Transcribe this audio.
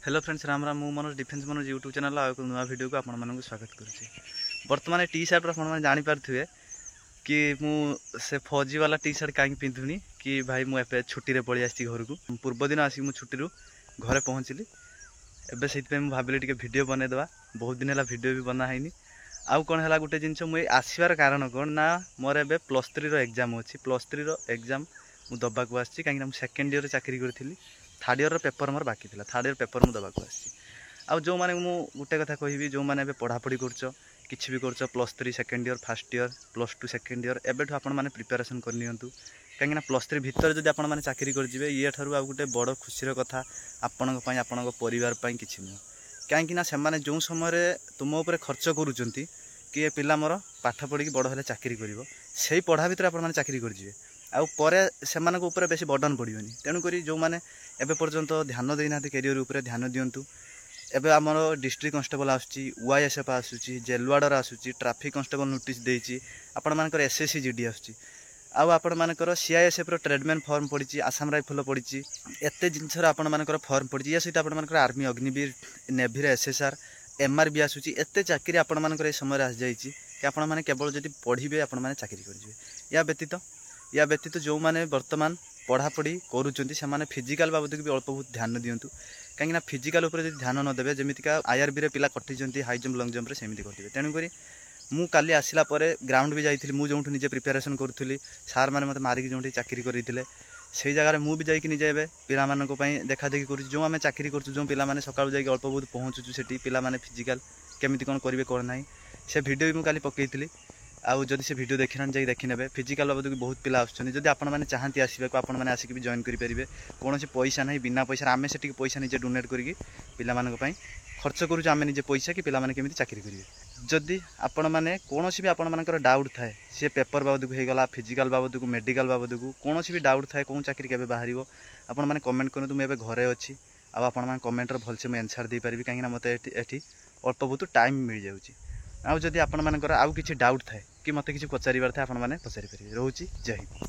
Hello friends, Ram Ram. मु Manoj defence Manoj YouTube channel आ नुआ वीडियो को आपण स्वागत करुच्ची। बर्तमान टी शर्ट आप जानीपारे कि मु से फौजी वाला टी शर्ट कहीं पिंधुनी कि भाई मुझे छुट्टी पलि आसी घर को पूर्व दिन आसिक छुट्टी घरे पहुँचली। एवं से भाविली टे भिड बनईदेवा, बहुत दिन है भिड भी बनाई। आउ कौन है गोटे जिनस मुझे आसबार कारण कौन ना मोर ए +3 एग्जाम अच्छी। +3 एग्जाम मुझे दबाक आसी कहीं सेकेंड ईयर चाकरी करी। थर्ड ईयर पेपर मोर बाकी था, थर्ड ईयर पेपर मुझे दबाक आसी। आउ जो मैंने गोटे कथा कहि जो मैंने पढ़ापढ़ी कर किसी भी कर +3 second year first year +2 second year एबेठु आपण मैंने प्रिपेरेसन करनी कहीं +3 भितर जब आप चाकरी करेंगे ये ठार आ गोटे बड़ खुशी कथा आपण परिवार किसी नुह। कहीं से जो समय तुम उपर खर्च करुँच कि ये पिला मोर पाठ पढ़ी बड़ हेले चाकरी कर से पढ़ा भितर आप चाकरी करेंगे आउ बेसी बर्डन पड़ोनी। तेणुक जो मैंने एवं पर्यंत ध्यान देना कैरियर उपर ध्यान दिंतु। एवं आमर डिस्ट्रिक्ट कन्स्टेबल आसूँ, UISF आसूँ, जेलवाडर आसूँ, ट्राफिक कन्स्टेबल नोटिस देती, आपण मानकर SSC GD आसूँ, आउ आपण मानकर CISF ट्रेडमैन फॉर्म पड़ी, आसाम राइफल पड़ी, एत जिनसर आपण मानकर फॉर्म पड़ी। या सहित आपण मानकर army Agniveer navy SSR MRB आसूँ। एत चाकरी आपण मानकर समय आसी जाइए कि आपण मैंने केवल जब पढ़े आपण मैंने चाकरी करेंगे। या व्यतीत जो मैंने वर्तमान पढ़ापढ़ी करुँच से फिजिकल बाबद भी अल्प बहुत ध्यान दिंतु। कहीं फिजिकल उपर जो ध्यान नदेवे जमीका IRB पिला कटि हाई जंप लंग जंप सेमती कटे। तेणुक मु काली आसला ग्राउंड भी जाइए मुझे निजे प्रिपेरेसन करूँ। सार मैंने मत मारिक जो चाकरी करते से जगह मुझे जाकि निजे पिला देखा देखी कर जो आम चाकरी कर जो पिला सकाल जा अल्प बहुत पहुँचुँ से पिला फिजिकल केमी कौन करेंगे कौन ना से भिडियो भी मुझे पकईली। आउ जदि से वीडियो देखी ना जाकि देखने फिजिकल बाबद भी बहुत पिला आसुच्चंदी आप चाहती आसवाक आपने आसिक भी जॉइन करेंगे। कौन पैसा ना बिना पैसा आम से पैसा निजे डोनेट करके पिला खर्च करुँ आम निजे पैसा कि पिला केमी चाकरी करेंगे। जदि आपण मैंने कौन भी आपर डाउट थाए सी पेपर बाबद को होगला फिजिकल बाबद को मेडिकल बाबद को कौन भी डाउट थाए कौन चाकरी केबे बाहर आपण मैंने कमेंट करूँ। मुझे घरे अच्छी आपण कमेंटर भलसे मुझे आंसर दे पारि कहीं मत अल्प बहुत टाइम मिल जाऊँगी। आउ जदि आपण मानकर आउ किसी डाउट थाए कि मत किसी पचारिबार थाए आपण मैंने पचारि पारे। रोची जय हिंद।